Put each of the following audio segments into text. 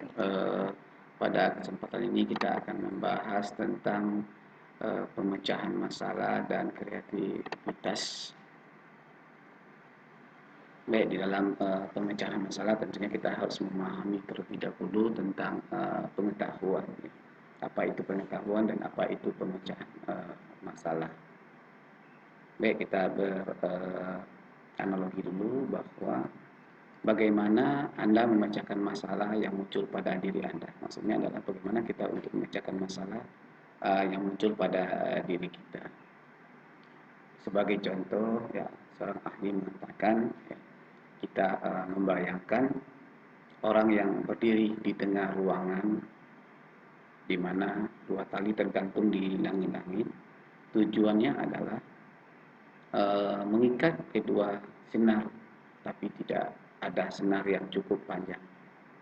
Eh, Pada kesempatan ini kita akan membahas tentang pemecahan masalah dan kreativitas. Baik, di dalam pemecahan masalah tentunya kita harus memahami terlebih dahulu tentang pengetahuan. Apa itu pengetahuan dan apa itu pemecahan masalah. Baik, kita beranalogi dulu bahwa bagaimana Anda memecahkan masalah yang muncul pada diri Anda. Maksudnya adalah bagaimana kita untuk memecahkan masalah yang muncul pada diri kita. Sebagai contoh, ya, seorang ahli mengatakan, ya, kita membayangkan orang yang berdiri di tengah ruangan di mana dua tali tergantung di langit-langit. Tujuannya adalah mengikat kedua senar, tapi tidak ada senar yang cukup panjang,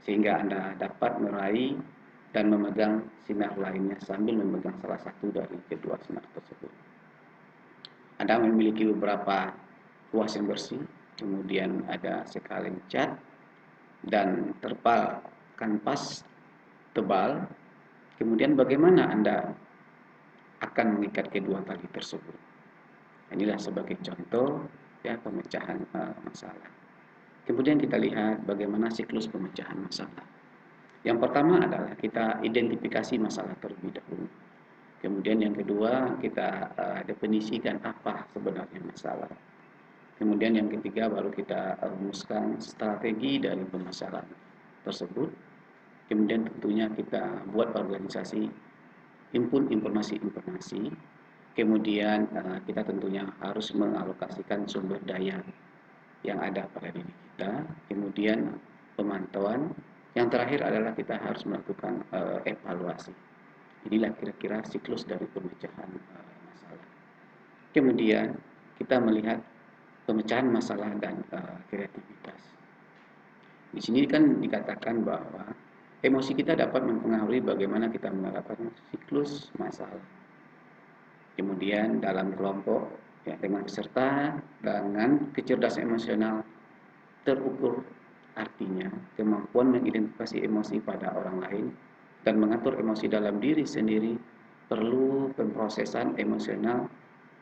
sehingga Anda dapat meraih dan memegang sinar lainnya sambil memegang salah satu dari kedua sinar tersebut. Anda memiliki beberapa kuas yang bersih, kemudian ada sekalen cat dan terpal kanvas tebal. Kemudian bagaimana Anda akan mengikat kedua tali tersebut? Inilah sebagai contoh, ya, pemecahan masalah. Kemudian kita lihat bagaimana siklus pemecahan masalah. Yang pertama adalah kita identifikasi masalah terlebih dahulu. Kemudian yang kedua kita definisikan apa sebenarnya masalah. Kemudian yang ketiga baru kita rumuskan strategi dari permasalahan tersebut. Kemudian tentunya kita buat organisasi himpun informasi-informasi. Kemudian kita tentunya harus mengalokasikan sumber daya yang ada pada diri kita. Kemudian pemantauan. Yang terakhir adalah kita harus melakukan evaluasi. Inilah kira-kira siklus dari pemecahan masalah. Kemudian kita melihat pemecahan masalah dan kreativitas. Di sini kan dikatakan bahwa emosi kita dapat mempengaruhi bagaimana kita menerapkan siklus masalah. Kemudian dalam kelompok, ya, dengan peserta dengan kecerdasan emosional terukur, artinya kemampuan mengidentifikasi emosi pada orang lain dan mengatur emosi dalam diri sendiri perlu pemrosesan emosional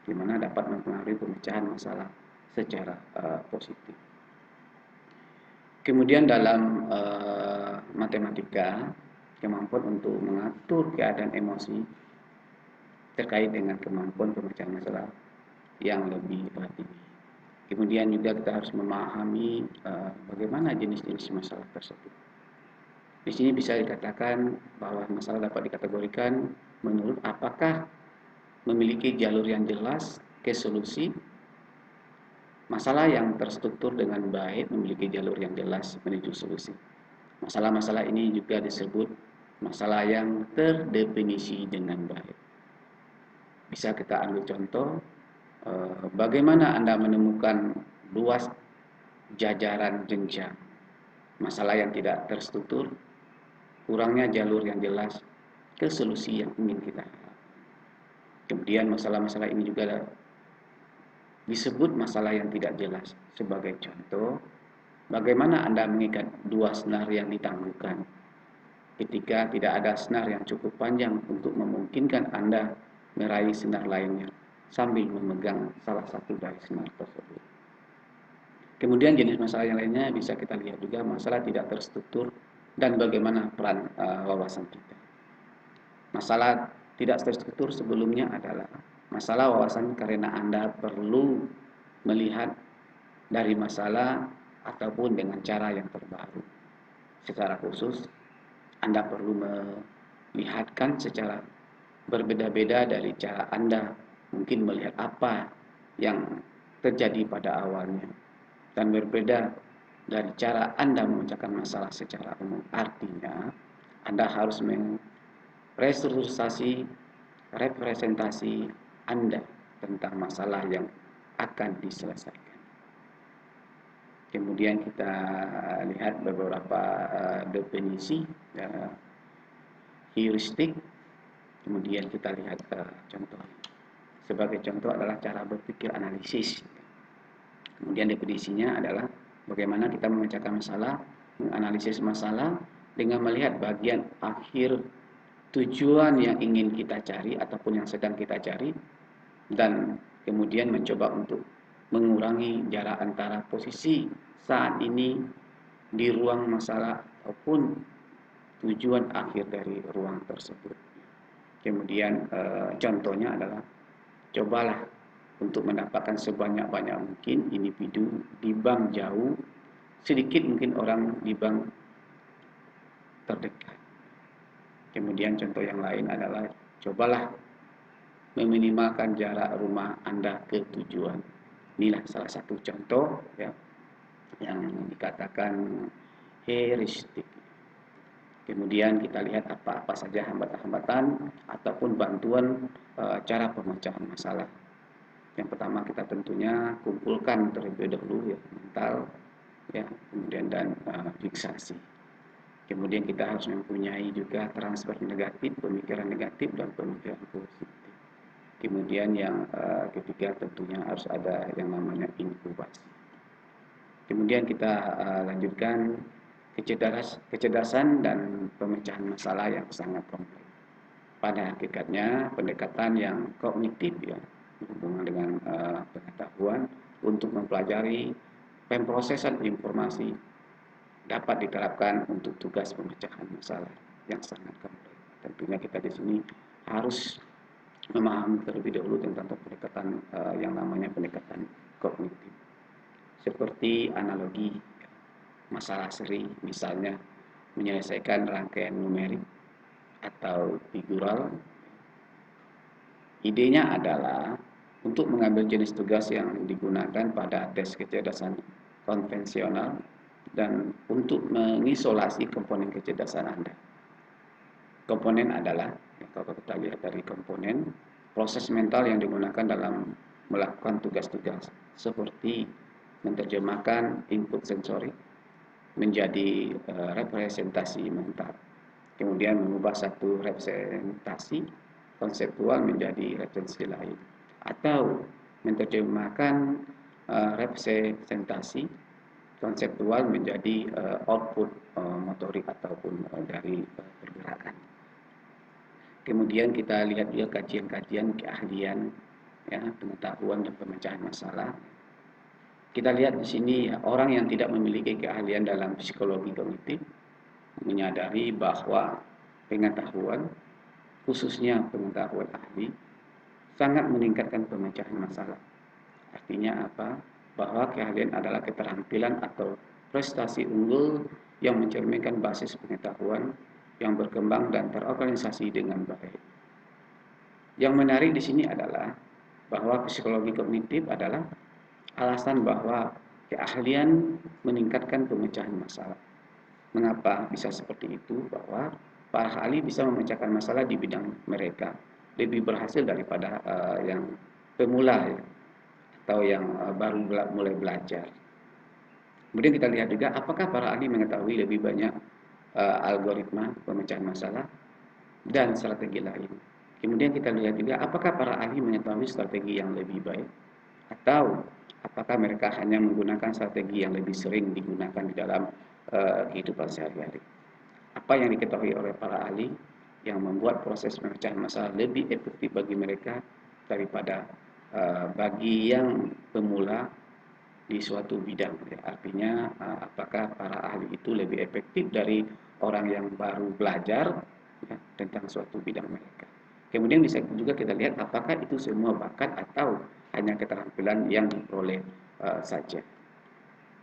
di mana dapat mempengaruhi pemecahan masalah secara positif. Kemudian dalam matematika, kemampuan untuk mengatur keadaan emosi terkait dengan kemampuan pemecahan masalah yang lebih tinggi. Kemudian juga kita harus memahami bagaimana jenis-jenis masalah tersebut. Di sini bisa dikatakan bahwa masalah dapat dikategorikan menurut apakah memiliki jalur yang jelas ke solusi. Masalah yang terstruktur dengan baik memiliki jalur yang jelas menuju solusi. Masalah-masalah ini juga disebut masalah yang terdefinisi dengan baik. Bisa kita ambil contoh, bagaimana Anda menemukan luas jajaran jenjang. Masalah yang tidak terstruktur, kurangnya jalur yang jelas ke solusi yang ingin kita harapkan. Kemudian masalah-masalah ini juga disebut masalah yang tidak jelas. Sebagai contoh, bagaimana Anda mengikat dua senar yang ditangguhkan ketika tidak ada senar yang cukup panjang untuk memungkinkan Anda meraih senar lainnya sambil memegang salah satu dari senar tersebut. Kemudian jenis masalah yang lainnya bisa kita lihat juga masalah tidak terstruktur dan bagaimana peran wawasan kita. Masalah tidak terstruktur sebelumnya adalah masalah wawasan karena Anda perlu melihat dari masalah ataupun dengan cara yang terbaru. Secara khusus, Anda perlu melihatkan secara berbeda-beda dari cara Anda mungkin melihat apa yang terjadi pada awalnya dan berbeda dari cara Anda memecahkan masalah secara umum. Artinya, Anda harus restrukturisasi representasi Anda tentang masalah yang akan diselesaikan. Kemudian kita lihat beberapa definisi heuristik. Kemudian kita lihat contoh. Sebagai contoh adalah cara berpikir analisis. Kemudian definisinya adalah bagaimana kita memecahkan masalah, menganalisis masalah, dengan melihat bagian akhir tujuan yang ingin kita cari ataupun yang sedang kita cari, dan kemudian mencoba untuk mengurangi jarak antara posisi saat ini di ruang masalah ataupun tujuan akhir dari ruang tersebut. Kemudian contohnya adalah cobalah untuk mendapatkan sebanyak-banyak mungkin individu di bank jauh, sedikit mungkin orang di bank terdekat. Kemudian contoh yang lain adalah cobalah meminimalkan jarak rumah Anda ke tujuan. Inilah salah satu contoh ya, yang dikatakan heuristik. Kemudian kita lihat apa-apa saja hambatan-hambatan ataupun bantuan cara pemecahan masalah. Yang pertama kita tentunya kumpulkan terlebih dahulu ya mental ya, kemudian dan fiksasi. Kemudian kita harus mempunyai juga transfer negatif, pemikiran negatif dan pemikiran positif. Kemudian yang ketiga tentunya harus ada yang namanya inkubasi. Kemudian kita lanjutkan kecerdasan dan pemecahan masalah yang sangat kompleks. Pada hakikatnya pendekatan yang kognitif ya, berhubungan dengan pengetahuan untuk mempelajari pemrosesan informasi dapat diterapkan untuk tugas pemecahan masalah yang sangat kompleks. Tentunya kita di sini harus memahami terlebih dahulu tentang pendekatan yang namanya pendekatan kognitif. Seperti analogi masalah seri, misalnya menyelesaikan rangkaian numerik atau figural. Idenya adalah untuk mengambil jenis tugas yang digunakan pada tes kecerdasan konvensional dan untuk mengisolasi komponen kecerdasan Anda. Komponen adalah, kalau kita lihat dari komponen, proses mental yang digunakan dalam melakukan tugas-tugas seperti menerjemahkan input sensorik menjadi representasi mental. Kemudian mengubah satu representasi konseptual menjadi referensi lain. Atau menerjemahkan representasi konseptual menjadi output motorik ataupun dari pergerakan. Kemudian kita lihat juga kajian-kajian keahlian ya, pengetahuan dan pemecahan masalah. Kita lihat di sini ya, orang yang tidak memiliki keahlian dalam psikologi kognitif menyadari bahwa pengetahuan, khususnya pengetahuan ahli, sangat meningkatkan pemecahan masalah. Artinya apa? Bahwa keahlian adalah keterampilan atau prestasi unggul yang mencerminkan basis pengetahuan yang berkembang dan terorganisasi dengan baik. Yang menarik di sini adalah bahwa psikologi kognitif adalah alasan bahwa keahlian meningkatkan pemecahan masalah. Mengapa bisa seperti itu? Bahwa para ahli bisa memecahkan masalah di bidang mereka lebih berhasil daripada yang pemula ya, atau yang baru mulai belajar. Kemudian kita lihat juga apakah para ahli mengetahui lebih banyak algoritma pemecahan masalah dan strategi lain. Kemudian kita lihat juga apakah para ahli mengetahui strategi yang lebih baik atau apakah mereka hanya menggunakan strategi yang lebih sering digunakan di dalam kehidupan sehari-hari. Apa yang diketahui oleh para ahli yang membuat proses pemecahan masalah lebih efektif bagi mereka daripada bagi yang pemula di suatu bidang. Artinya apakah para ahli itu lebih efektif dari orang yang baru belajar ya, tentang suatu bidang mereka. Kemudian bisa juga kita lihat apakah itu semua bakat atau hanya keterampilan yang diperoleh saja.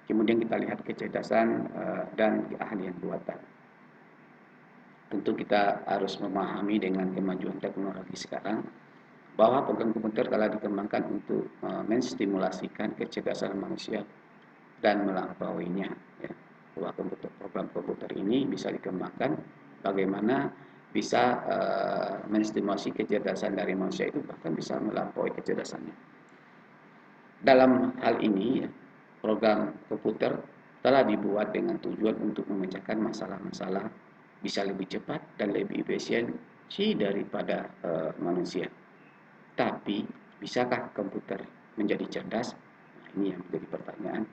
Kemudian kita lihat kecerdasan dan keahlian buatan. Tentu kita harus memahami dengan kemajuan teknologi sekarang bahwa program komputer telah dikembangkan untuk menstimulasikan kecerdasan manusia dan melampauinya. Ya. Bahwa program komputer ini bisa dikembangkan bagaimana bisa menstimulasi kecerdasan dari manusia itu bahkan bisa melampaui kecerdasannya. Dalam hal ini, program komputer telah dibuat dengan tujuan untuk memecahkan masalah-masalah bisa lebih cepat dan lebih efisiensi daripada manusia. Tapi, bisakah komputer menjadi cerdas? Nah, ini yang menjadi pertanyaan.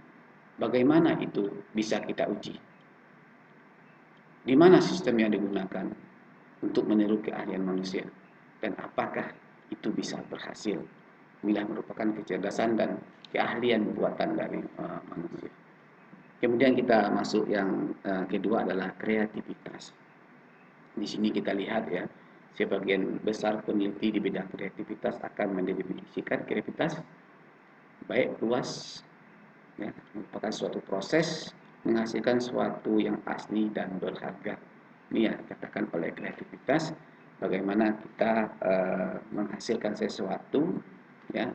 Bagaimana itu bisa kita uji? di mana sistem yang digunakan untuk meniru keahlian manusia, dan apakah itu bisa berhasil. Inilah merupakan kecerdasan dan keahlian buatan dari manusia. Kemudian kita masuk yang kedua adalah kreativitas. Di sini kita lihat ya, sebagian besar peneliti di bidang kreativitas akan mendefinisikan kreativitas baik luas, ya, merupakan suatu proses menghasilkan sesuatu yang asli dan berharga. Ini ya dikatakan oleh kreativitas, bagaimana kita menghasilkan sesuatu ya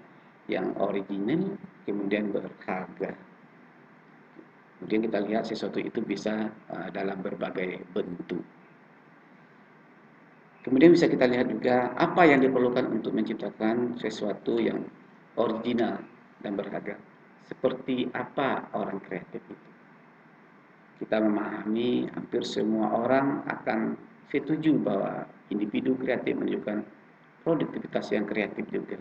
yang original kemudian berharga. Kemudian kita lihat sesuatu itu bisa dalam berbagai bentuk. Kemudian bisa kita lihat juga apa yang diperlukan untuk menciptakan sesuatu yang original dan berharga. Seperti apa orang kreatif itu. Kita memahami hampir semua orang akan setuju bahwa individu kreatif menunjukkan produktivitas yang kreatif juga.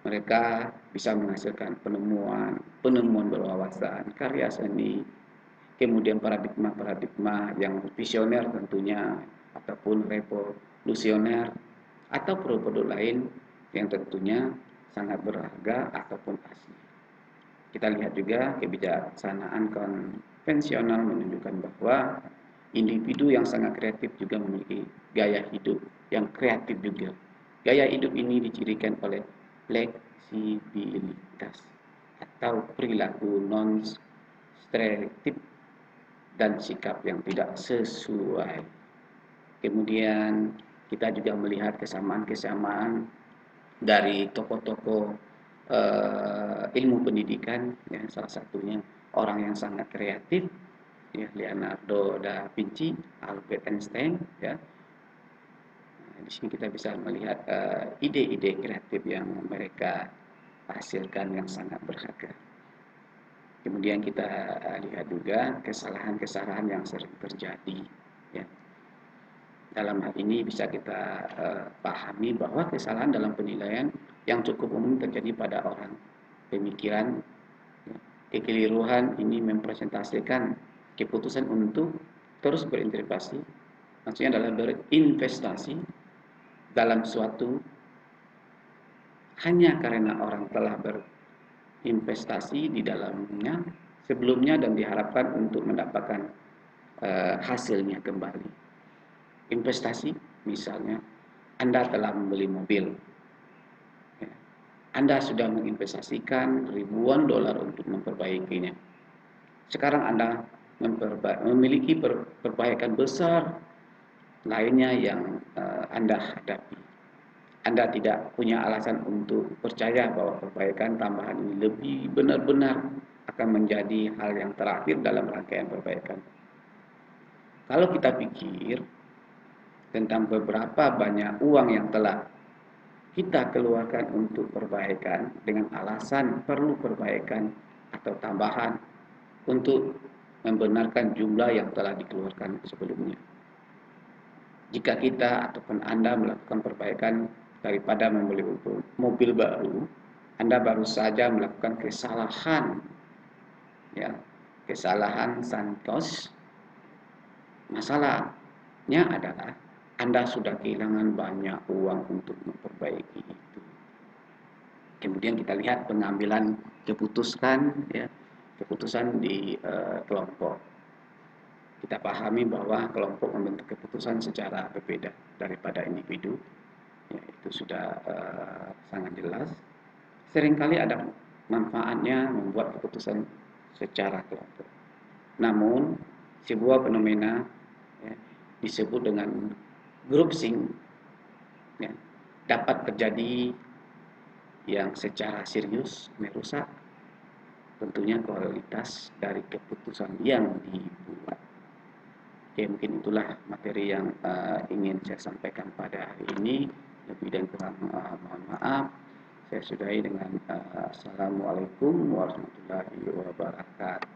Mereka bisa menghasilkan penemuan berwawasan, karya seni, kemudian paradigma-paradigma yang visioner tentunya, ataupun revolusioner, atau produk-produk lain yang tentunya sangat berharga ataupun asli. Kita lihat juga kebijaksanaan konvensional menunjukkan bahwa individu yang sangat kreatif juga memiliki gaya hidup yang kreatif juga. Gaya hidup ini dicirikan oleh fleksibilitas atau perilaku non-struktif dan sikap yang tidak sesuai. Kemudian kita juga melihat kesamaan-kesamaan dari tokoh-tokoh ilmu pendidikan, ya, salah satunya orang yang sangat kreatif, ya, Leonardo da Vinci, Albert Einstein, ya. Di sini kita bisa melihat ide-ide kreatif yang mereka hasilkan yang sangat berharga. Kemudian kita lihat juga kesalahan-kesalahan yang sering terjadi. Ya. Dalam hal ini bisa kita pahami bahwa kesalahan dalam penilaian yang cukup umum terjadi pada orang pemikiran. Ya. Kekeliruan ini mempresentasikan keputusan untuk terus berinterpretasi, maksudnya adalah berinvestasi dalam suatu hanya karena orang telah berinvestasi di dalamnya sebelumnya dan diharapkan untuk mendapatkan hasilnya kembali. Investasi, misalnya Anda telah membeli mobil, ya. Anda sudah menginvestasikan ribuan dolar untuk memperbaikinya. Sekarang Anda memiliki perbaikan besar lainnya yang Anda hadapi. Anda tidak punya alasan untuk percaya bahwa perbaikan tambahan ini lebih benar-benar akan menjadi hal yang terakhir dalam rangkaian perbaikan. Kalau kita pikir tentang beberapa banyak uang yang telah kita keluarkan untuk perbaikan dengan alasan perlu perbaikan atau tambahan untuk membenarkan jumlah yang telah dikeluarkan sebelumnya. Jika kita ataupun Anda melakukan perbaikan daripada membeli mobil baru, Anda baru saja melakukan kesalahan, ya, kesalahan santos. Masalahnya adalah Anda sudah kehilangan banyak uang untuk memperbaiki itu. Kemudian kita lihat pengambilan keputusan, ya, keputusan di kelompok. Kita pahami bahwa kelompok membentuk keputusan secara berbeda daripada individu. Ya, itu sudah sangat jelas. Seringkali ada manfaatnya membuat keputusan secara kelompok. Namun, sebuah fenomena, ya, disebut dengan groupthink, ya, dapat terjadi yang secara serius merusak tentunya kualitas dari keputusan yang dibuat. Oke, mungkin itulah materi yang ingin saya sampaikan pada hari ini. Lebih dan kurang mohon maaf. Saya sudahi dengan Assalamualaikum warahmatullahi wabarakatuh.